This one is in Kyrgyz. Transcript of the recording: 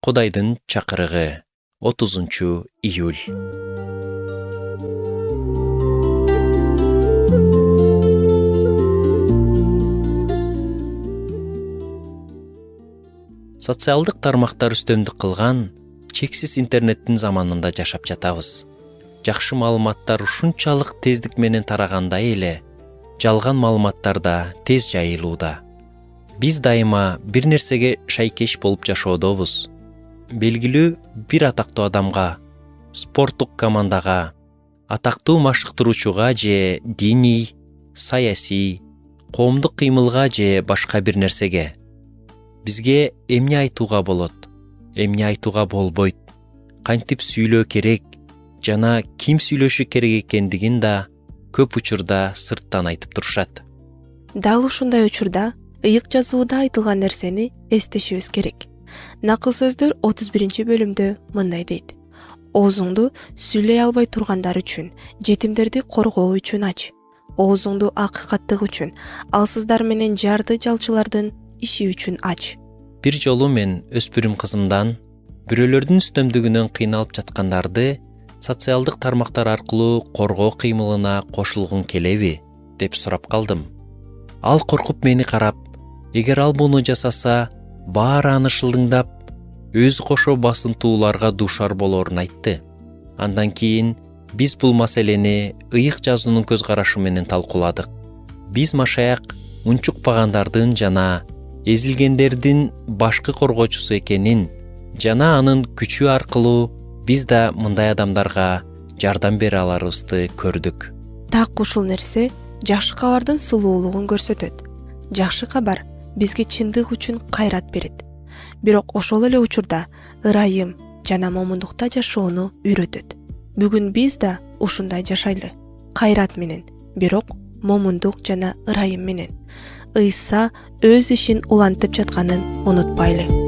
Кудайдын чакырыгы 30-июль. Социалдык тармактар үстөмдүк кылган чексиз интернеттин заманында жашап жатабыз. Жакшы маалыматтар ушунчалык тездик менен тарагандай эле, жалган маалыматтар да тез жайылууда. Биз дайыма бир нерсеге шайкеш болуп жашоодобуз. Белгилүү бир атактуу адамга, спорттук командага, атактуу машыктыруучуга же диний, саясий, коомдук кыймылга же башка бир нерсеге бизге эмне айтууга болот, эмне айтууга болбойт, кантип сүйлөө керек жана ким сүйлөшү керек экендигин да көп учурда сырттан айтып турушат. Дал ушундай учурда ыйык жазууда айтылган нерсени эстешибиз керек. Накыл сөздөр 31-бөлүмдө мындай дейт: Оозуңду сүйлөй албай тургандар үчүн, жетимдерди коргоо үчүн ач. Оозуңду акыйкаттык үчүн, алсыздар менен жарды жалчылардын иши үчүн ач. Бир жолу мен өспүрүм кызымдан бирөөлөрдүн үстөмдүгүнөн кыйналып жаткандарды социалдык тармактар аркылуу коргоо кыймылына кошулгум келеби деп сурап калдым. Ал коркуп мени карап, эгер ал муну жасаса, баары аны шылдыңдап, өз кошо басынтууларга дуушар болорун айтты. Андан кийин биз бул маселени ыйык жазуунун көз карашы менен талкууладык. Биз машаяк унчукпагандардын жана эзилгендердин башкы коргоочусу экенин жана анын күчү аркылуу биз да мындай адамдарга жардам бере аларыбызды көрдүк. Так ушул нерсе жакшы кабардын сулуулугун көрсөтөт. Жакшы кабар бизге чындык үчүн кайрат берет. Бирок ошол эле учурда ырайым жана момундукта жашоону үйрөтөт. Бүгүн биз да ушундай жашайлы. Кайрат менен, бирок момундук жана ырайым менен. Ыйса өз ишин улантып жатканын унутпайлы.